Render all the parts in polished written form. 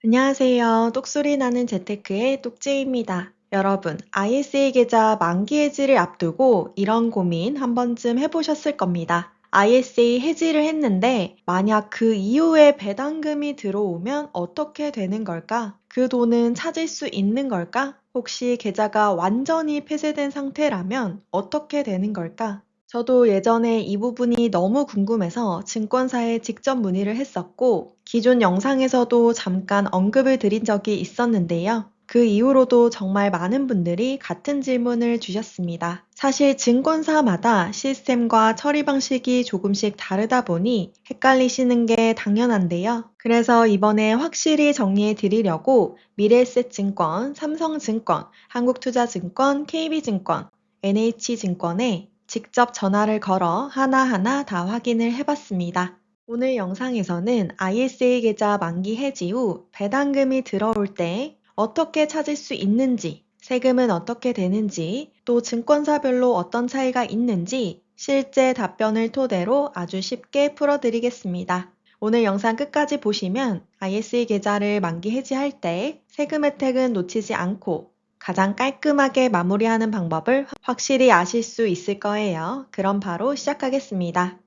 안녕하세요. 똑소리 나는 재테크의 똑재입니다. 여러분, ISA 계좌 만기 해지를 앞두고 이런 고민 한 번쯤 해보셨을 겁니다. ISA 해지를 했는데 만약 그 이후에 배당금이 들어오면 어떻게 되는 걸까? 그 돈은 찾을 수 있는 걸까? 혹시 계좌가 완전히 폐쇄된 상태라면 어떻게 되는 걸까? 저도 예전에 이 부분이 너무 궁금해서 증권사에 직접 문의를 했었고, 기존 영상에서도 잠깐 언급을 드린 적이 있었는데요. 그 이후로도 정말 많은 분들이 같은 질문을 주셨습니다. 사실 증권사마다 시스템과 처리 방식이 조금씩 다르다 보니 헷갈리시는 게 당연한데요. 그래서 이번에 확실히 정리해 드리려고 미래에셋증권, 삼성증권, 한국투자증권, KB증권, NH증권에 직접 전화를 걸어 하나하나 다 확인을 해봤습니다. 오늘 영상에서는 ISA 계좌 만기 해지 후 배당금이 들어올 때 어떻게 찾을 수 있는지, 세금은 어떻게 되는지, 또 증권사별로 어떤 차이가 있는지 실제 답변을 토대로 아주 쉽게 풀어드리겠습니다. 오늘 영상 끝까지 보시면 ISA 계좌를 만기 해지할 때 세금 혜택은 놓치지 않고 가장 깔끔하게 마무리하는 방법을 확실히 아실 수 있을 거예요. 그럼 바로 시작하겠습니다.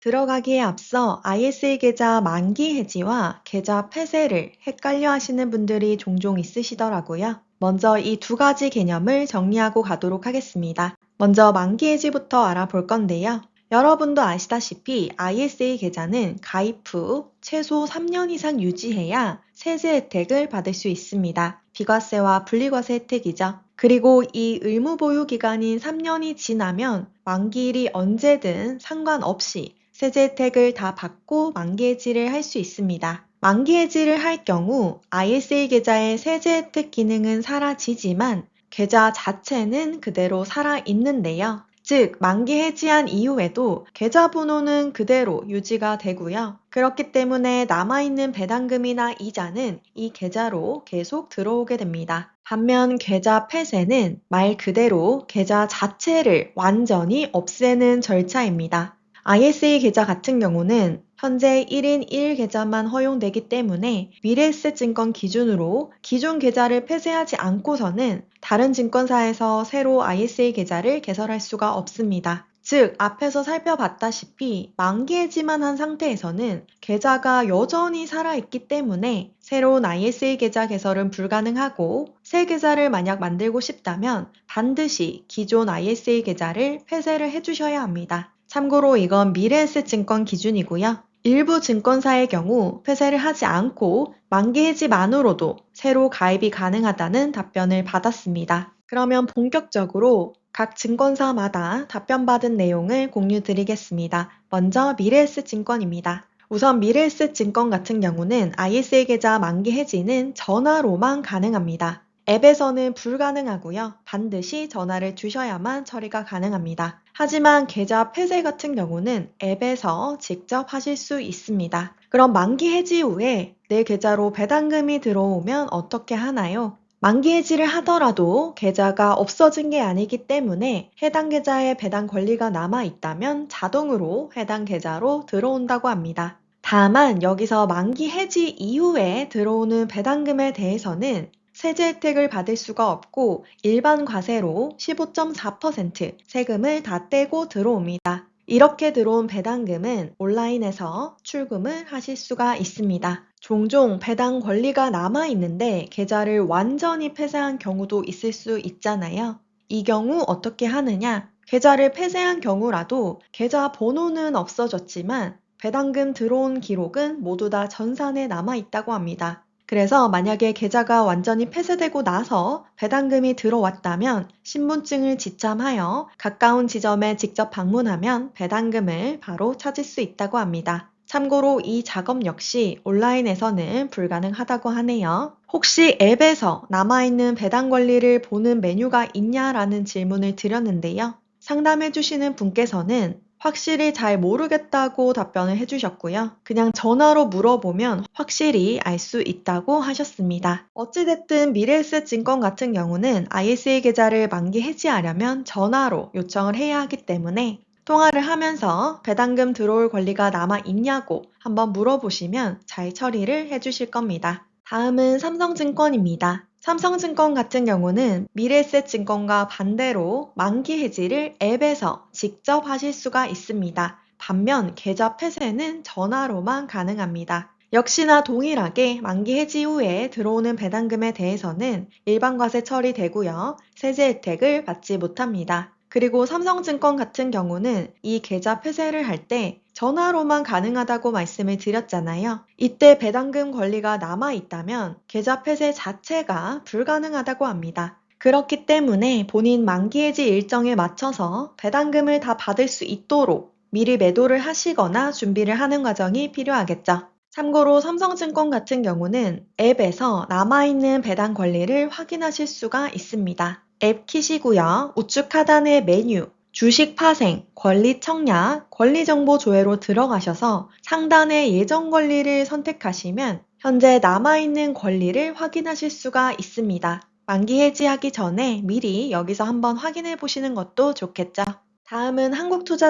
들어가기에 앞서 ISA 계좌 만기 해지와 계좌 폐쇄를 헷갈려 하시는 분들이 종종 있으시더라고요. 먼저 이 두 가지 개념을 정리하고 가도록 하겠습니다. 먼저 만기 해지부터 알아볼 건데요. 여러분도 아시다시피 ISA 계좌는 가입 후 최소 3년 이상 유지해야 세제 혜택을 받을 수 있습니다. 비과세와 분리과세 혜택이죠. 그리고 이 의무 보유 기간인 3년이 지나면 만기일이 언제든 상관없이 세제 혜택을 다 받고 만기 해지를 할 수 있습니다. 만기 해지를 할 경우 ISA 계좌의 세제 혜택 기능은 사라지지만 계좌 자체는 그대로 살아있는데요. 즉, 만기 해지한 이후에도 계좌번호는 그대로 유지가 되고요. 그렇기 때문에 남아있는 배당금이나 이자는 이 계좌로 계속 들어오게 됩니다. 반면 계좌 폐쇄는 말 그대로 계좌 자체를 완전히 없애는 절차입니다. ISA 계좌 같은 경우는 현재 1인 1 계좌만 허용되기 때문에 미래에셋증권 기준으로 기존 계좌를 폐쇄하지 않고서는 다른 증권사에서 새로 ISA 계좌를 개설할 수가 없습니다. 즉, 앞에서 살펴봤다시피 만기 해지만 한 상태에서는 계좌가 여전히 살아있기 때문에 새로운 ISA 계좌 개설은 불가능하고 새 계좌를 만약 만들고 싶다면 반드시 기존 ISA 계좌를 폐쇄를 해주셔야 합니다. 참고로 이건 미래에셋증권 기준이고요. 일부 증권사의 경우 폐쇄를 하지 않고 만기 해지만으로도 새로 가입이 가능하다는 답변을 받았습니다. 그러면 본격적으로 각 증권사마다 답변받은 내용을 공유 드리겠습니다. 먼저 미래에셋증권입니다. 우선 미래에셋증권 같은 경우는 ISA 계좌 만기 해지는 전화로만 가능합니다. 앱에서는 불가능하고요. 반드시 전화를 주셔야만 처리가 가능합니다. 하지만 계좌 폐쇄 같은 경우는 앱에서 직접 하실 수 있습니다. 그럼 만기 해지 후에 내 계좌로 배당금이 들어오면 어떻게 하나요? 만기 해지를 하더라도 계좌가 없어진 게 아니기 때문에 해당 계좌에 배당 권리가 남아 있다면 자동으로 해당 계좌로 들어온다고 합니다. 다만 여기서 만기 해지 이후에 들어오는 배당금에 대해서는 세제 혜택을 받을 수가 없고 일반 과세로 15.4% 세금을 다 떼고 들어옵니다. 이렇게 들어온 배당금은 온라인에서 출금을 하실 수가 있습니다. 종종 배당 권리가 남아있는데 계좌를 완전히 폐쇄한 경우도 있을 수 있잖아요. 이 경우 어떻게 하느냐? 계좌를 폐쇄한 경우라도 계좌 번호는 없어졌지만 배당금 들어온 기록은 모두 다 전산에 남아있다고 합니다. 그래서 만약에 계좌가 완전히 폐쇄되고 나서 배당금이 들어왔다면 신분증을 지참하여 가까운 지점에 직접 방문하면 배당금을 바로 찾을 수 있다고 합니다. 참고로 이 작업 역시 온라인에서는 불가능하다고 하네요. 혹시 앱에서 남아있는 배당 권리를 보는 메뉴가 있냐라는 질문을 드렸는데요. 상담해주시는 분께서는 확실히 잘 모르겠다고 답변을 해주셨고요. 그냥 전화로 물어보면 확실히 알 수 있다고 하셨습니다. 어찌됐든 미래에셋증권 같은 경우는 ISA 계좌를 만기 해지하려면 전화로 요청을 해야 하기 때문에 통화를 하면서 배당금 들어올 권리가 남아 있냐고 한번 물어보시면 잘 처리를 해주실 겁니다. 다음은 삼성증권입니다. 삼성증권 같은 경우는 미래에셋증권과 반대로 만기 해지를 앱에서 직접 하실 수가 있습니다. 반면 계좌 폐쇄는 전화로만 가능합니다. 역시나 동일하게 만기 해지 후에 들어오는 배당금에 대해서는 일반과세 처리되고요. 세제 혜택을 받지 못합니다. 그리고 삼성증권 같은 경우는 이 계좌 폐쇄를 할 때 전화로만 가능하다고 말씀을 드렸잖아요. 이때 배당금 권리가 남아 있다면 계좌 폐쇄 자체가 불가능하다고 합니다. 그렇기 때문에 본인 만기 해지 일정에 맞춰서 배당금을 다 받을 수 있도록 미리 매도를 하시거나 준비를 하는 과정이 필요하겠죠. 참고로 삼성증권 같은 경우는 앱에서 남아있는 배당 권리를 확인하실 수가 있습니다. 앱 키시고요. 우측 하단의 메뉴, 주식 파생, 권리 청약, 권리 정보 조회로 들어가셔서 상단의 예정 권리를 선택하시면 현재 남아있는 권리를 확인하실 수가 있습니다. 만기 해지하기 전에 미리 여기서 한번 확인해 보시는 것도 좋겠죠. 다음은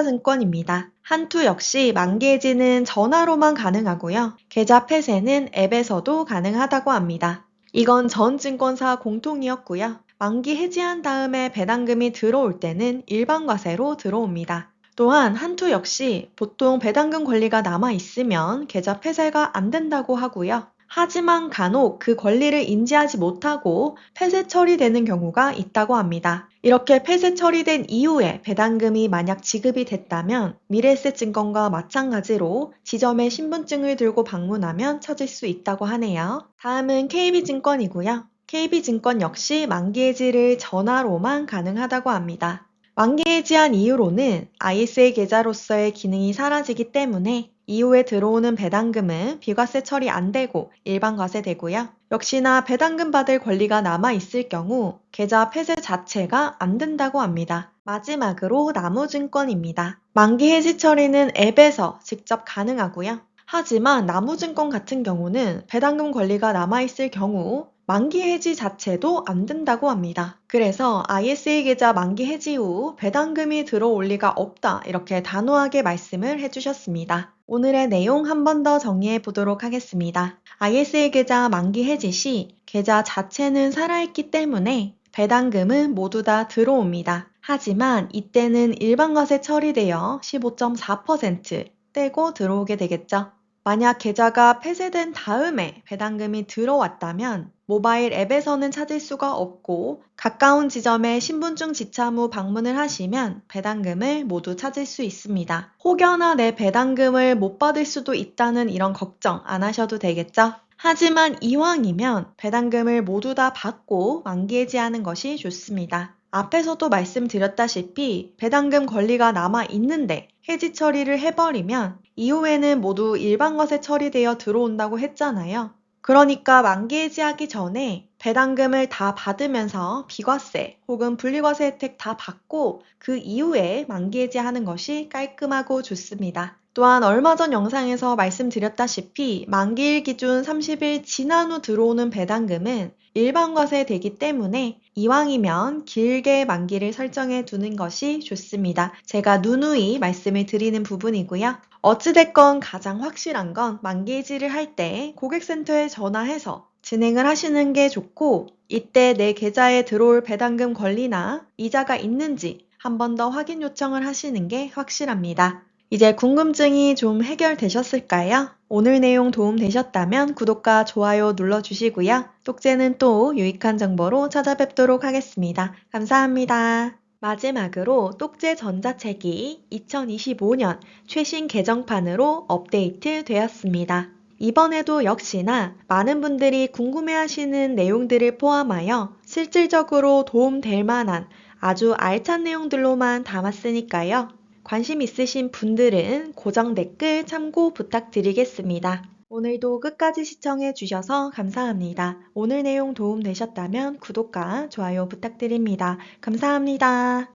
한국투자증권입니다. 한투 역시 만기 해지는 전화로만 가능하고요. 계좌 폐쇄는 앱에서도 가능하다고 합니다. 이건 전 증권사 공통이었고요. 만기 해지한 다음에 배당금이 들어올 때는 일반과세로 들어옵니다. 또한 한투 역시 보통 배당금 권리가 남아 있으면 계좌 폐쇄가 안 된다고 하고요. 하지만 간혹 그 권리를 인지하지 못하고 폐쇄 처리되는 경우가 있다고 합니다. 이렇게 폐쇄 처리된 이후에 배당금이 만약 지급이 됐다면 미래에셋증권과 마찬가지로 지점에 신분증을 들고 방문하면 찾을 수 있다고 하네요. 다음은 KB증권이고요. KB증권 역시 만기 해지를 전화로만 가능하다고 합니다. 만기 해지한 이후로는 ISA 계좌로서의 기능이 사라지기 때문에 이후에 들어오는 배당금은 비과세 처리 안 되고 일반과세 되고요. 역시나 배당금 받을 권리가 남아 있을 경우 계좌 폐쇄 자체가 안 된다고 합니다. 마지막으로 나무증권입니다. 만기 해지 처리는 앱에서 직접 가능하고요. 하지만 나무증권 같은 경우는 배당금 권리가 남아 있을 경우 만기 해지 자체도 안 된다고 합니다. 그래서 ISA 계좌 만기 해지 후 배당금이 들어올 리가 없다 이렇게 단호하게 말씀을 해주셨습니다. 오늘의 내용 한 번 더 정리해 보도록 하겠습니다. ISA 계좌 만기 해지 시 계좌 자체는 살아있기 때문에 배당금은 모두 다 들어옵니다. 하지만 이때는 일반과세 처리되어 15.4% 떼고 들어오게 되겠죠. 만약 계좌가 폐쇄된 다음에 배당금이 들어왔다면 모바일 앱에서는 찾을 수가 없고 가까운 지점에 신분증 지참 후 방문을 하시면 배당금을 모두 찾을 수 있습니다. 혹여나 내 배당금을 못 받을 수도 있다는 이런 걱정 안 하셔도 되겠죠? 하지만 이왕이면 배당금을 모두 다 받고 만기 해지하는 것이 좋습니다. 앞에서도 말씀드렸다시피 배당금 권리가 남아 있는데 해지 처리를 해버리면 이후에는 모두 일반과세 처리되어 들어온다고 했잖아요. 그러니까 만기 해지하기 전에 배당금을 다 받으면서 비과세 혹은 분리과세 혜택 다 받고 그 이후에 만기 해지하는 것이 깔끔하고 좋습니다. 또한 얼마 전 영상에서 말씀드렸다시피 만기일 기준 30일 지난 후 들어오는 배당금은 일반과세 되기 때문에 이왕이면 길게 만기를 설정해 두는 것이 좋습니다. 제가 누누이 말씀을 드리는 부분이고요. 어찌됐건 가장 확실한 건 만기 해지를 할 때 고객센터에 전화해서 진행을 하시는 게 좋고 이때 내 계좌에 들어올 배당금 권리나 이자가 있는지 한 번 더 확인 요청을 하시는 게 확실합니다. 이제 궁금증이 좀 해결되셨을까요? 오늘 내용 도움되셨다면 구독과 좋아요 눌러주시고요. 똑재는 또 유익한 정보로 찾아뵙도록 하겠습니다. 감사합니다. 마지막으로 똑재 전자책이 2025년 최신 개정판으로 업데이트 되었습니다. 이번에도 역시나 많은 분들이 궁금해하시는 내용들을 포함하여 실질적으로 도움될 만한 아주 알찬 내용들로만 담았으니까요. 관심 있으신 분들은 고정 댓글 참고 부탁드리겠습니다. 오늘도 끝까지 시청해 주셔서 감사합니다. 오늘 내용 도움되셨다면 구독과 좋아요 부탁드립니다. 감사합니다.